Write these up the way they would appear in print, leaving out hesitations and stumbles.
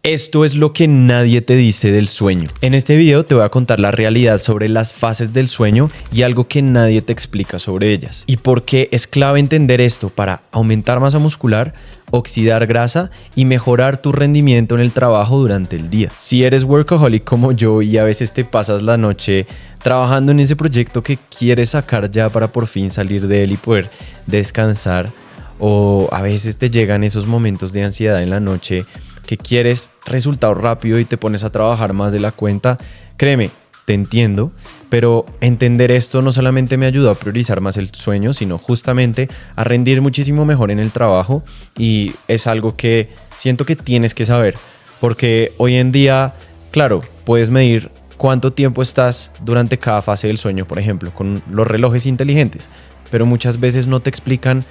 Esto es lo que nadie te dice del sueño. En este video te voy a contar la realidad sobre las fases del sueño y algo que nadie te explica sobre ellas. Y por qué es clave entender esto para aumentar masa muscular, oxidar grasa y mejorar tu rendimiento en el trabajo durante el día. Si eres workaholic como yo y a veces te pasas la noche trabajando en ese proyecto que quieres sacar ya para por fin salir de él y poder descansar, o a veces te llegan esos momentos de ansiedad en la noche que quieres resultado rápido y te pones a trabajar más de la cuenta, créeme, te entiendo, pero entender esto no solamente me ayudó a priorizar más el sueño, sino justamente a rendir muchísimo mejor en el trabajo, y es algo que siento que tienes que saber, porque hoy en día, claro, puedes medir cuánto tiempo estás durante cada fase del sueño, por ejemplo, con los relojes inteligentes, pero muchas veces no te explican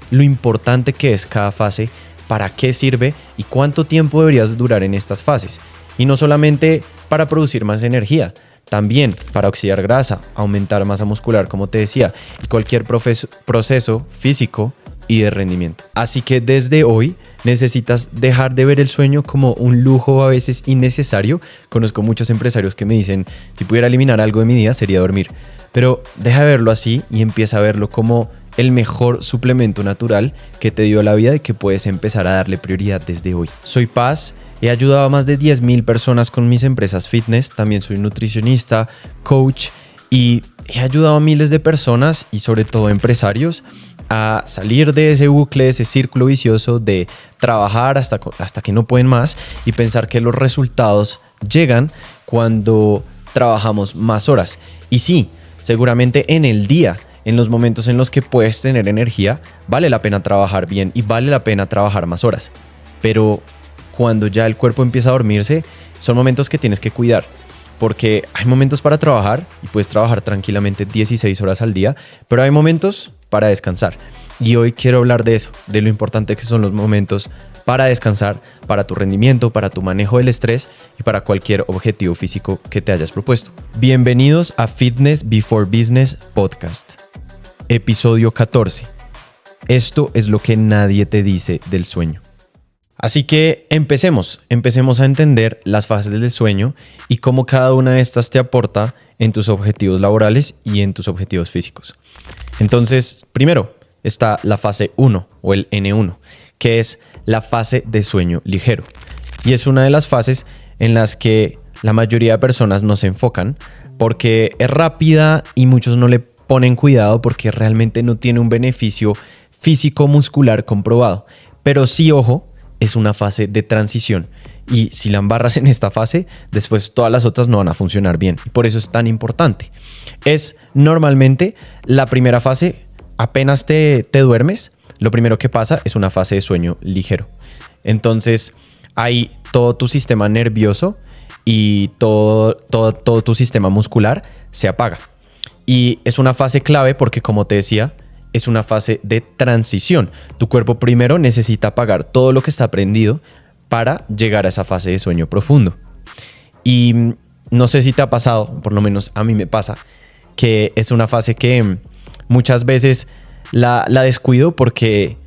lo importante que es cada fase, para qué sirve y cuánto tiempo deberías durar en estas fases. Y no solamente para producir más energía, también para oxidar grasa, aumentar masa muscular, como te decía, y cualquier proceso físico y de rendimiento. Así que desde hoy necesitas dejar de ver el sueño como un lujo a veces innecesario. Conozco muchos empresarios que me dicen, si pudiera eliminar algo de mi día sería dormir. Pero deja de verlo así y empieza a verlo como el mejor suplemento natural que te dio la vida y que puedes empezar a darle prioridad desde hoy. Soy Paz, he ayudado a más de 10,000 personas con mis empresas fitness, también soy nutricionista, coach, y he ayudado a miles de personas y sobre todo empresarios a salir de ese bucle, ese círculo vicioso de trabajar hasta que no pueden más y pensar que los resultados llegan cuando trabajamos más horas. Y sí, seguramente en el día, en los momentos en los que puedes tener energía, vale la pena trabajar bien y vale la pena trabajar más horas. Pero cuando ya el cuerpo empieza a dormirse, son momentos que tienes que cuidar. Porque hay momentos para trabajar y puedes trabajar tranquilamente 16 horas al día, pero hay momentos para descansar. Y hoy quiero hablar de eso, de lo importante que son los momentos para descansar, para tu rendimiento, para tu manejo del estrés y para cualquier objetivo físico que te hayas propuesto. Bienvenidos a Fitness Before Business Podcast. Episodio 14. Esto es lo que nadie te dice del sueño. Así que empecemos a entender las fases del sueño y cómo cada una de estas te aporta en tus objetivos laborales y en tus objetivos físicos. Entonces, primero está la fase 1 o el N1, que es la fase de sueño ligero. Y es una de las fases en las que la mayoría de personas no se enfocan porque es rápida y muchos no le ponen cuidado porque realmente no tiene un beneficio físico-muscular comprobado. Pero sí, ojo, es una fase de transición. Y si la embarras en esta fase, después todas las otras no van a funcionar bien. Y por eso es tan importante. Es normalmente la primera fase, apenas te duermes, lo primero que pasa es una fase de sueño ligero. Entonces, ahí todo tu sistema nervioso y todo tu sistema muscular se apaga. Y es una fase clave porque, como te decía, es una fase de transición. Tu cuerpo primero necesita apagar todo lo que está prendido para llegar a esa fase de sueño profundo. Y no sé si te ha pasado, por lo menos a mí me pasa, que es una fase que muchas veces la descuido porque,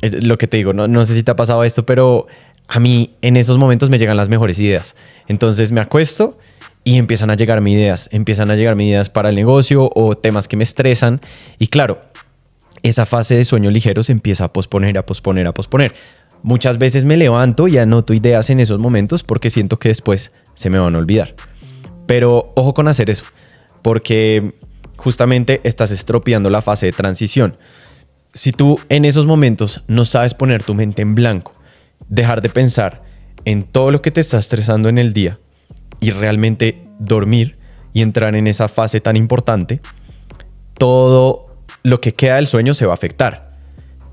es lo que te digo, no sé si te ha pasado esto, pero a mí en esos momentos me llegan las mejores ideas. Entonces me acuesto y empiezan a llegarme ideas para el negocio o temas que me estresan. Y claro, esa fase de sueño ligero se empieza a posponer. Muchas veces me levanto y anoto ideas en esos momentos porque siento que después se me van a olvidar. Pero ojo con hacer eso, porque justamente estás estropeando la fase de transición. Si tú en esos momentos no sabes poner tu mente en blanco, dejar de pensar en todo lo que te está estresando en el día y realmente dormir y entrar en esa fase tan importante, todo lo que queda del sueño se va a afectar.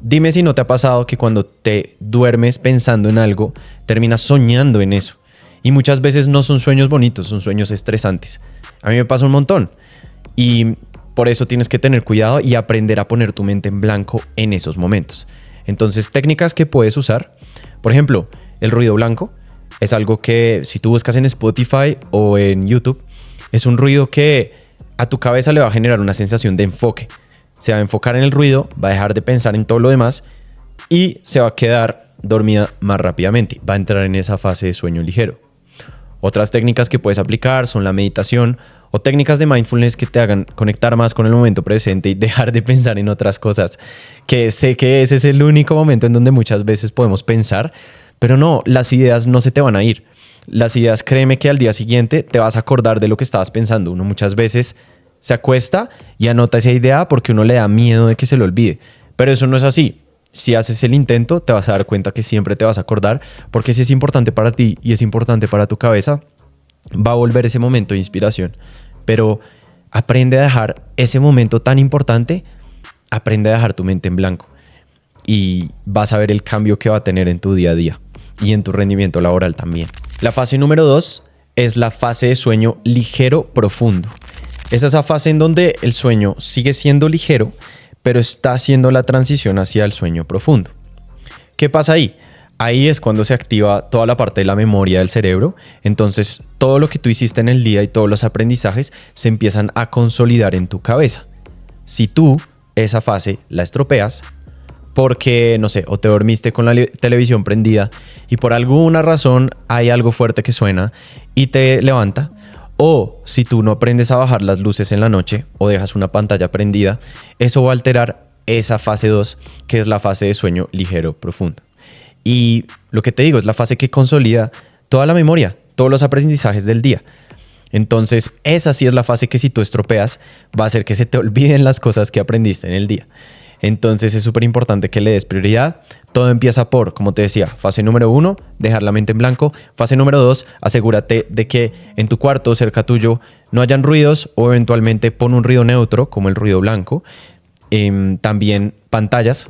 Dime si no te ha pasado que cuando te duermes pensando en algo, terminas soñando en eso. Y muchas veces no son sueños bonitos, son sueños estresantes. A mí me pasa un montón. Y por eso tienes que tener cuidado y aprender a poner tu mente en blanco en esos momentos. Entonces, técnicas que puedes usar, por ejemplo, el ruido blanco. Es algo que si tú buscas en Spotify o en YouTube, es un ruido que a tu cabeza le va a generar una sensación de enfoque. Se va a enfocar en el ruido, va a dejar de pensar en todo lo demás y se va a quedar dormida más rápidamente. Va a entrar en esa fase de sueño ligero. Otras técnicas que puedes aplicar son la meditación o técnicas de mindfulness que te hagan conectar más con el momento presente y dejar de pensar en otras cosas. Que sé que ese es el único momento en donde muchas veces podemos pensar, pero no, las ideas no se te van a ir. Las ideas, créeme que al día siguiente te vas a acordar de lo que estabas pensando. Uno muchas veces se acuesta y anota esa idea porque uno le da miedo de que se lo olvide. Pero eso no es así. Si haces el intento, te vas a dar cuenta que siempre te vas a acordar, porque si es importante para ti y es importante para tu cabeza, va a volver ese momento de inspiración. Pero aprende a dejar ese momento tan importante, aprende a dejar tu mente en blanco y vas a ver el cambio que va a tener en tu día a día y en tu rendimiento laboral también. La fase número 2 es la fase de sueño ligero profundo. Es esa fase en donde el sueño sigue siendo ligero, pero está haciendo la transición hacia el sueño profundo. ¿Qué pasa ahí? Ahí es cuando se activa toda la parte de la memoria del cerebro. Entonces, todo lo que tú hiciste en el día y todos los aprendizajes se empiezan a consolidar en tu cabeza. Si tú esa fase la estropeas, porque, no sé, o te dormiste con la televisión prendida y por alguna razón hay algo fuerte que suena y te levanta, o si tú no aprendes a bajar las luces en la noche o dejas una pantalla prendida, eso va a alterar esa fase 2, que es la fase de sueño ligero profundo. Y lo que te digo es la fase que consolida toda la memoria, todos los aprendizajes del día. Entonces, esa sí es la fase que si tú estropeas, va a hacer que se te olviden las cosas que aprendiste en el día. Entonces es súper importante que le des prioridad. Todo empieza por, como te decía, fase número 1, dejar la mente en blanco. Fase número 2, asegúrate de que en tu cuarto, cerca tuyo, no hayan ruidos o eventualmente pon un ruido neutro, como el ruido blanco. También pantallas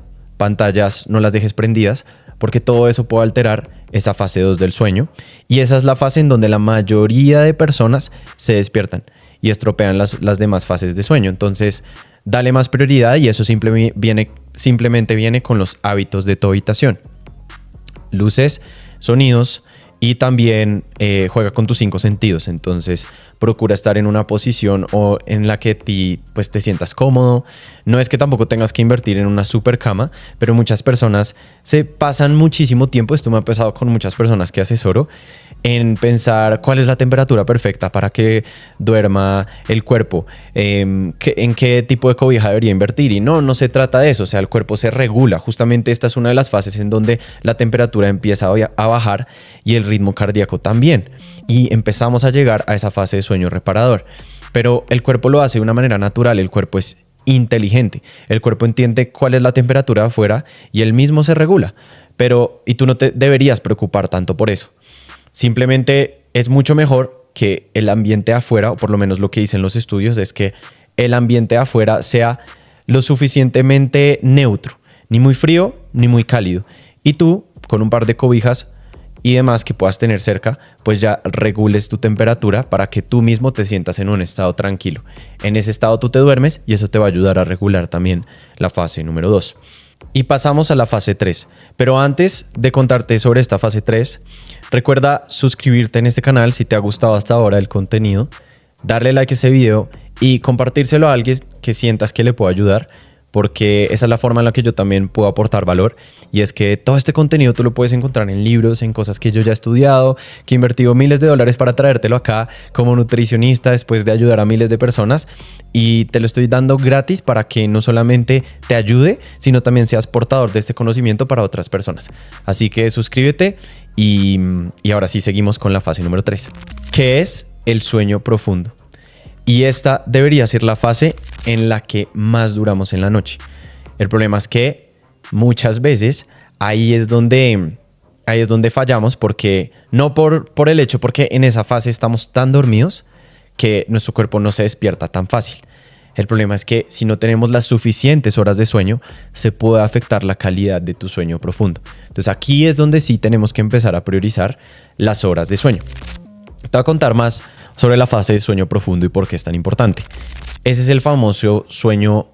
no las dejes prendidas, porque todo eso puede alterar esa fase 2 del sueño. Y esa es la fase en donde la mayoría de personas se despiertan y estropean las demás fases de sueño. Entonces, dale más prioridad y eso simplemente viene con los hábitos de tu habitación. Luces, sonidos y también juega con tus 5 sentidos. Entonces, procura estar en una posición o en la que pues, te sientas cómodo. No es que tampoco tengas que invertir en una super cama, pero muchas personas se pasan muchísimo tiempo, esto me ha pasado con muchas personas que asesoro, en pensar cuál es la temperatura perfecta para que duerma el cuerpo, en qué tipo de cobija debería invertir. Y no se trata de eso, o sea, el cuerpo se regula. Justamente esta es una de las fases en donde la temperatura empieza a bajar y el ritmo cardíaco también. Y empezamos a llegar a esa fase de sueño reparador. Pero el cuerpo lo hace de una manera natural, el cuerpo es inteligente. El cuerpo entiende cuál es la temperatura de afuera y él mismo se regula. Y tú no te deberías preocupar tanto por eso. Simplemente es mucho mejor que el ambiente afuera, o por lo menos lo que dicen los estudios, es que el ambiente afuera sea lo suficientemente neutro, ni muy frío ni muy cálido. Y tú, con un par de cobijas y demás que puedas tener cerca, pues ya regules tu temperatura para que tú mismo te sientas en un estado tranquilo. En ese estado tú te duermes y eso te va a ayudar a regular también la fase número 2. Y pasamos a la fase 3. Pero antes de contarte sobre esta fase 3, recuerda suscribirte en este canal si te ha gustado hasta ahora el contenido, darle like a ese video y compartírselo a alguien que sientas que le pueda ayudar, porque esa es la forma en la que yo también puedo aportar valor. Y es que todo este contenido tú lo puedes encontrar en libros, en cosas que yo ya he estudiado, que he invertido miles de dólares para traértelo acá como nutricionista después de ayudar a miles de personas. Y te lo estoy dando gratis para que no solamente te ayude, sino también seas portador de este conocimiento para otras personas. Así que suscríbete y ahora sí seguimos con la fase número 3, que es el sueño profundo. Y esta debería ser la fase en la que más duramos en la noche. El problema es que muchas veces ahí es donde fallamos, porque no por el hecho, porque en esa fase estamos tan dormidos que nuestro cuerpo no se despierta tan fácil. El problema es que si no tenemos las suficientes horas de sueño, se puede afectar la calidad de tu sueño profundo. Entonces aquí es donde sí tenemos que empezar a priorizar las horas de sueño. Te voy a contar más sobre la fase de sueño profundo y por qué es tan importante. Ese es el famoso sueño,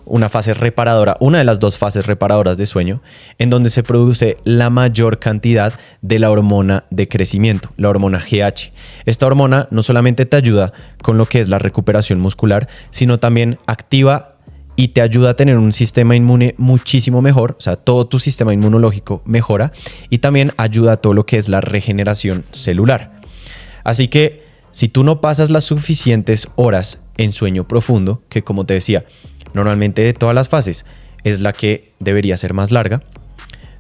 una fase reparadora, una de las 2 fases reparadoras de sueño, en donde se produce la mayor cantidad de la hormona de crecimiento, la hormona GH. Esta hormona no solamente te ayuda con lo que es la recuperación muscular, sino también activa y te ayuda a tener un sistema inmune muchísimo mejor, o sea, todo tu sistema inmunológico mejora y también ayuda a todo lo que es la regeneración celular. Así que si tú no pasas las suficientes horas en sueño profundo, que como te decía, normalmente de todas las fases es la que debería ser más larga,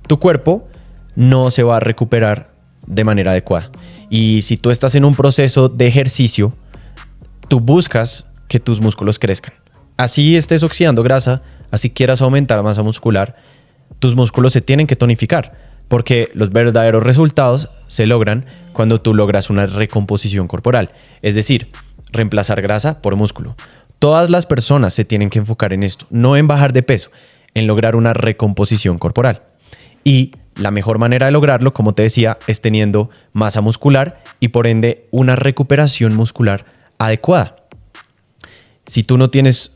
tu cuerpo no se va a recuperar de manera adecuada. Y si tú estás en un proceso de ejercicio, tú buscas que tus músculos crezcan. Así estés oxidando grasa, así quieras aumentar masa muscular, tus músculos se tienen que tonificar, porque los verdaderos resultados se logran cuando tú logras una recomposición corporal, es decir, reemplazar grasa por músculo. Todas las personas se tienen que enfocar en esto, no en bajar de peso, en lograr una recomposición corporal. Y la mejor manera de lograrlo, como te decía, es teniendo masa muscular y por ende una recuperación muscular adecuada. Si tú no tienes,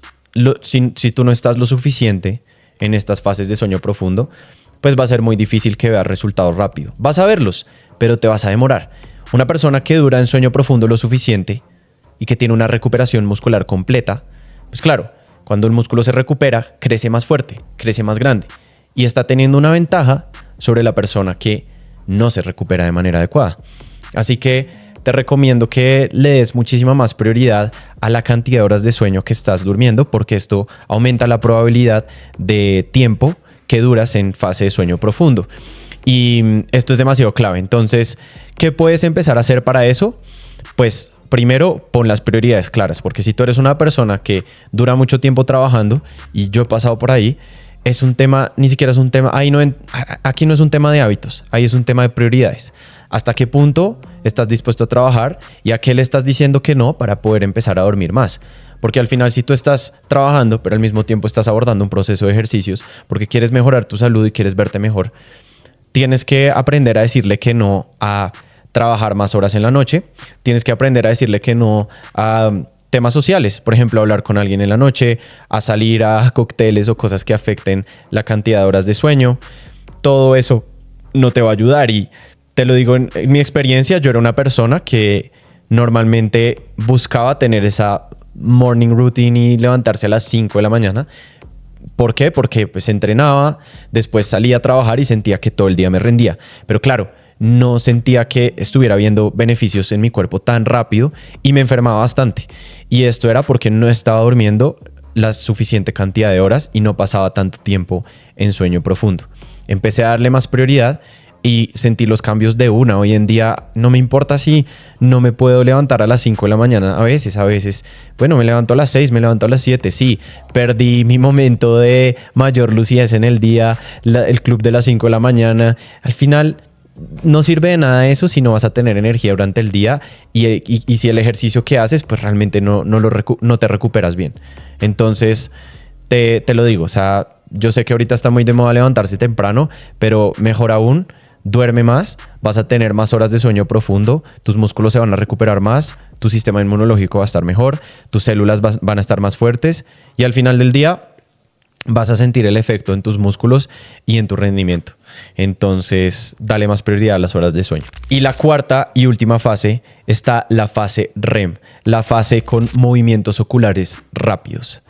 si tú no estás lo suficiente en estas fases de sueño profundo, pues va a ser muy difícil que veas resultados rápido. Vas a verlos, pero te vas a demorar. Una persona que dura en sueño profundo lo suficiente y que tiene una recuperación muscular completa, pues claro, cuando el músculo se recupera, crece más fuerte, crece más grande y está teniendo una ventaja sobre la persona que no se recupera de manera adecuada. Así que te recomiendo que le des muchísima más prioridad a la cantidad de horas de sueño que estás durmiendo, porque esto aumenta la probabilidad de tiempo que duras en fase de sueño profundo. Y esto es demasiado clave. Entonces, ¿qué puedes empezar a hacer para eso? Pues primero, pon las prioridades claras, porque si tú eres una persona que dura mucho tiempo trabajando, y yo he pasado por ahí, es un tema, ni siquiera es un tema, aquí no es un tema de hábitos, ahí es un tema de prioridades. ¿Hasta qué punto estás dispuesto a trabajar y a qué le estás diciendo que no para poder empezar a dormir más? Porque al final, si tú estás trabajando, pero al mismo tiempo estás abordando un proceso de ejercicios porque quieres mejorar tu salud y quieres verte mejor, tienes que aprender a decirle que no a trabajar más horas en la noche, tienes que aprender a decirle que no a temas sociales, por ejemplo, hablar con alguien en la noche, a salir a cócteles o cosas que afecten la cantidad de horas de sueño. Todo eso no te va a ayudar y te lo digo en mi experiencia. Yo era una persona que normalmente buscaba tener esa morning routine y levantarse a las 5 de la mañana. ¿Por qué? Porque pues entrenaba, después salía a trabajar y sentía que todo el día me rendía. Pero claro, no sentía que estuviera viendo beneficios en mi cuerpo tan rápido y me enfermaba bastante. Y esto era porque no estaba durmiendo la suficiente cantidad de horas y no pasaba tanto tiempo en sueño profundo. Empecé a darle más prioridad y sentí los cambios de una. Hoy en día no me importa si no me puedo levantar a las 5 de la mañana. A veces, bueno, me levanto a las 6, me levanto a las 7. Sí, perdí mi momento de mayor lucidez en el día, el club de las 5 de la mañana. Al final no sirve de nada eso si no vas a tener energía durante el día y si el ejercicio que haces pues realmente no te recuperas bien. Entonces te lo digo, o sea, yo sé que ahorita está muy de moda levantarse temprano, pero mejor aún, duerme más, vas a tener más horas de sueño profundo, tus músculos se van a recuperar más, tu sistema inmunológico va a estar mejor, tus células van a estar más fuertes y al final del día vas a sentir el efecto en tus músculos y en tu rendimiento. Entonces, dale más prioridad a las horas de sueño. Y la cuarta y última fase está la fase REM, la fase con movimientos oculares rápidos.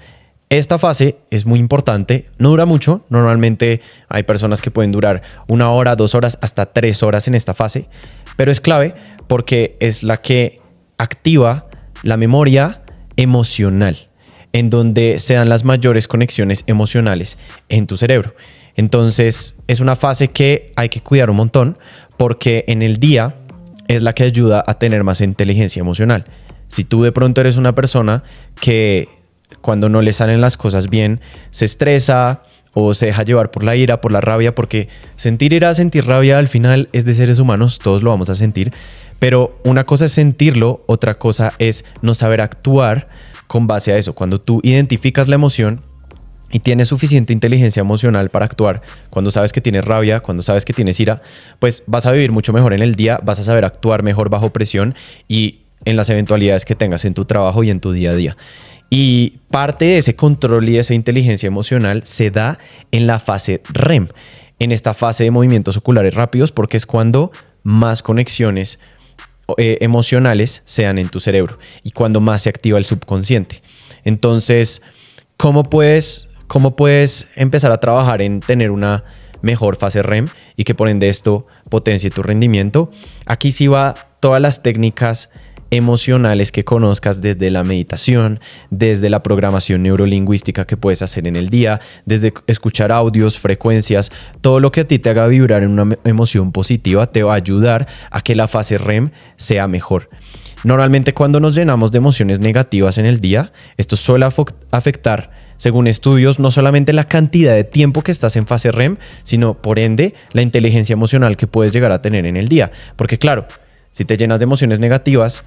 Esta fase es muy importante, no dura mucho, normalmente hay personas que pueden durar 1 hora, 2 horas, hasta 3 horas en esta fase, pero es clave porque es la que activa la memoria emocional, en donde se dan las mayores conexiones emocionales en tu cerebro. Entonces es una fase que hay que cuidar un montón porque en el día es la que ayuda a tener más inteligencia emocional. Si tú de pronto eres una persona que cuando no le salen las cosas bien se estresa o se deja llevar por la ira, por la rabia, porque sentir ira, sentir rabia al final es de seres humanos, todos lo vamos a sentir, pero una cosa es sentirlo, otra cosa es no saber actuar con base a eso. Cuando tú identificas la emoción y tienes suficiente inteligencia emocional para actuar, cuando sabes que tienes rabia, cuando sabes que tienes ira, pues vas a vivir mucho mejor en el día, vas a saber actuar mejor bajo presión y en las eventualidades que tengas en tu trabajo y en tu día a día. Y parte de ese control y de esa inteligencia emocional se da en la fase REM, en esta fase de movimientos oculares rápidos, porque es cuando más conexiones emocionales se dan en tu cerebro y cuando más se activa el subconsciente. Entonces, cómo puedes empezar a trabajar en tener una mejor fase REM y que por ende esto potencie tu rendimiento? Aquí sí va todas las técnicas emocionales que conozcas, desde la meditación, desde la programación neurolingüística que puedes hacer en el día, desde escuchar audios, frecuencias, todo lo que a ti te haga vibrar en una emoción positiva te va a ayudar a que la fase REM sea mejor. Normalmente cuando nos llenamos de emociones negativas en el día, esto suele afectar, según estudios, no solamente la cantidad de tiempo que estás en fase REM, sino por ende la inteligencia emocional que puedes llegar a tener en el día. Porque claro, si te llenas de emociones negativas,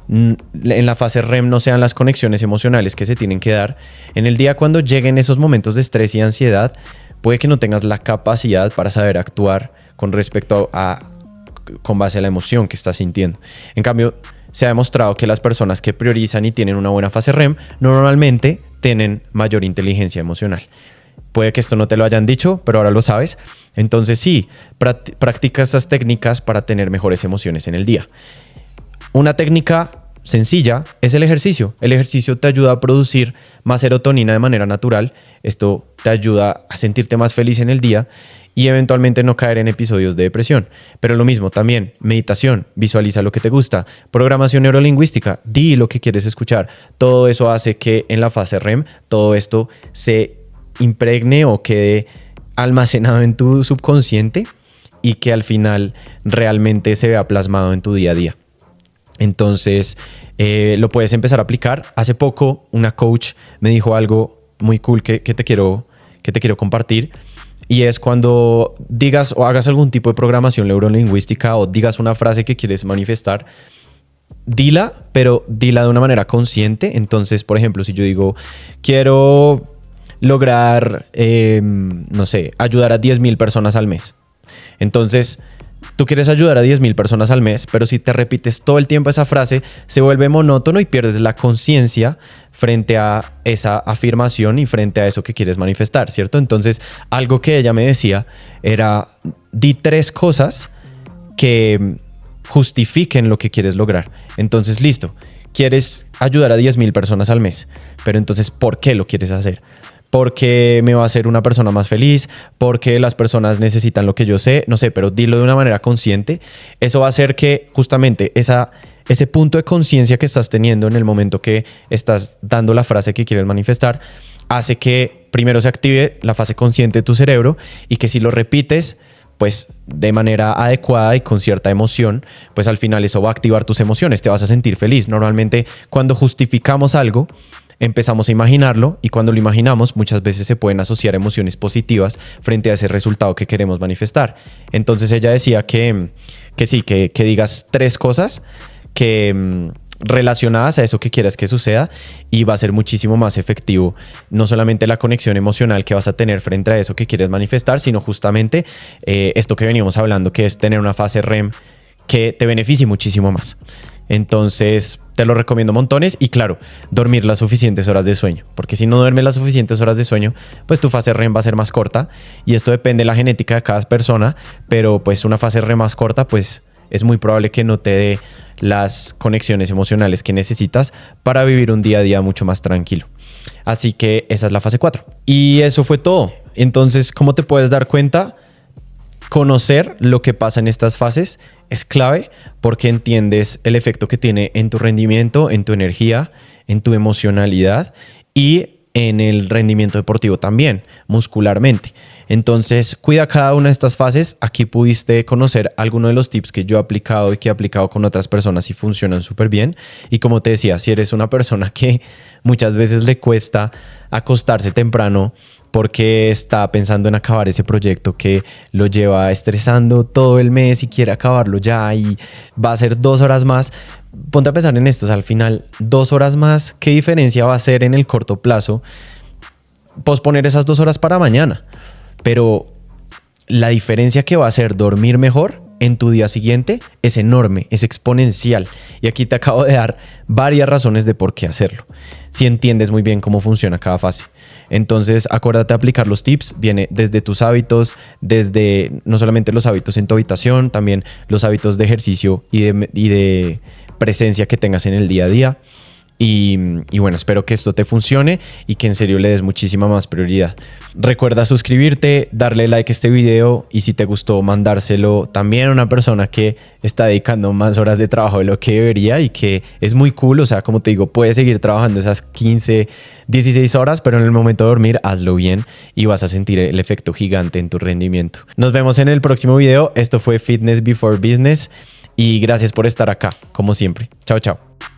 en la fase REM no sean las conexiones emocionales que se tienen que dar. En el día, cuando lleguen esos momentos de estrés y ansiedad, puede que no tengas la capacidad para saber actuar con respecto con base a la emoción que estás sintiendo. En cambio, se ha demostrado que las personas que priorizan y tienen una buena fase REM normalmente tienen mayor inteligencia emocional. Puede que esto no te lo hayan dicho, pero ahora lo sabes. Entonces sí, practica estas técnicas para tener mejores emociones en el día. Una técnica sencilla es el ejercicio. El ejercicio te ayuda a producir más serotonina de manera natural. Esto te ayuda a sentirte más feliz en el día y eventualmente no caer en episodios de depresión. Pero lo mismo también, meditación, visualiza lo que te gusta, programación neurolingüística, di lo que quieres escuchar. Todo eso hace que en la fase REM todo esto se impregne o quede almacenado en tu subconsciente y que al final realmente se vea plasmado en tu día a día. Entonces lo puedes empezar a aplicar. Hace poco una coach me dijo algo muy cool que te quiero compartir, y es cuando digas o hagas algún tipo de programación neurolingüística o digas una frase que quieres manifestar, dila, pero dila de una manera consciente. Entonces, por ejemplo, si yo digo quiero lograr, no sé, ayudar a 10,000 personas al mes. Entonces, tú quieres ayudar a 10,000 personas al mes, pero si te repites todo el tiempo esa frase, se vuelve monótono y pierdes la conciencia frente a esa afirmación y frente a eso que quieres manifestar, ¿cierto? Entonces, algo que ella me decía era, di 3 cosas que justifiquen lo que quieres lograr. Entonces, listo, quieres ayudar a 10,000 personas al mes, pero entonces, ¿por qué lo quieres hacer? Porque me va a hacer una persona más feliz, porque las personas necesitan lo que yo sé, no sé, pero dilo de una manera consciente. Eso va a hacer que justamente ese punto de conciencia que estás teniendo en el momento que estás dando la frase que quieres manifestar, hace que primero se active la fase consciente de tu cerebro y que si lo repites, pues de manera adecuada y con cierta emoción, pues al final eso va a activar tus emociones, te vas a sentir feliz. Normalmente cuando justificamos algo, empezamos a imaginarlo y cuando lo imaginamos muchas veces se pueden asociar emociones positivas frente a ese resultado que queremos manifestar. Entonces ella decía que digas 3 cosas que relacionadas a eso que quieras que suceda y va a ser muchísimo más efectivo no solamente la conexión emocional que vas a tener frente a eso que quieres manifestar, sino justamente esto que veníamos hablando, que es tener una fase REM que te beneficie muchísimo más. Entonces te lo recomiendo montones y claro, dormir las suficientes horas de sueño, porque si no duermes las suficientes horas de sueño, pues tu fase REM va a ser más corta y esto depende de la genética de cada persona, pero pues una fase REM más corta pues es muy probable que no te dé las conexiones emocionales que necesitas para vivir un día a día mucho más tranquilo. Así que esa es la fase 4 y eso fue todo. Entonces, ¿cómo te puedes dar cuenta? Conocer lo que pasa en estas fases es clave porque entiendes el efecto que tiene en tu rendimiento, en tu energía, en tu emocionalidad y en el rendimiento deportivo también, muscularmente. Entonces, cuida cada una de estas fases. Aquí pudiste conocer algunos de los tips que yo he aplicado y que he aplicado con otras personas y funcionan súper bien. Y como te decía, si eres una persona que muchas veces le cuesta acostarse temprano porque está pensando en acabar ese proyecto que lo lleva estresando todo el mes y quiere acabarlo ya y va a ser 2 horas más, ponte a pensar en esto. O sea, al final 2 horas más, ¿qué diferencia va a hacer en el corto plazo posponer esas 2 horas para mañana? Pero la diferencia que va a hacer dormir mejor en tu día siguiente es enorme, es exponencial. Y aquí te acabo de dar varias razones de por qué hacerlo, si entiendes muy bien cómo funciona cada fase. Entonces, acuérdate de aplicar los tips. Viene desde tus hábitos, desde no solamente los hábitos en tu habitación, también los hábitos de ejercicio y de presencia que tengas en el día a día. Y bueno, espero que esto te funcione y que en serio le des muchísima más prioridad. Recuerda suscribirte, darle like a este video y si te gustó mandárselo también a una persona que está dedicando más horas de trabajo de lo que debería y que es muy cool. O sea, como te digo, puedes seguir trabajando esas 15, 16 horas, pero en el momento de dormir hazlo bien y vas a sentir el efecto gigante en tu rendimiento. Nos vemos en el próximo video. Esto fue Fitness Before Business y gracias por estar acá, como siempre. Chao, chao.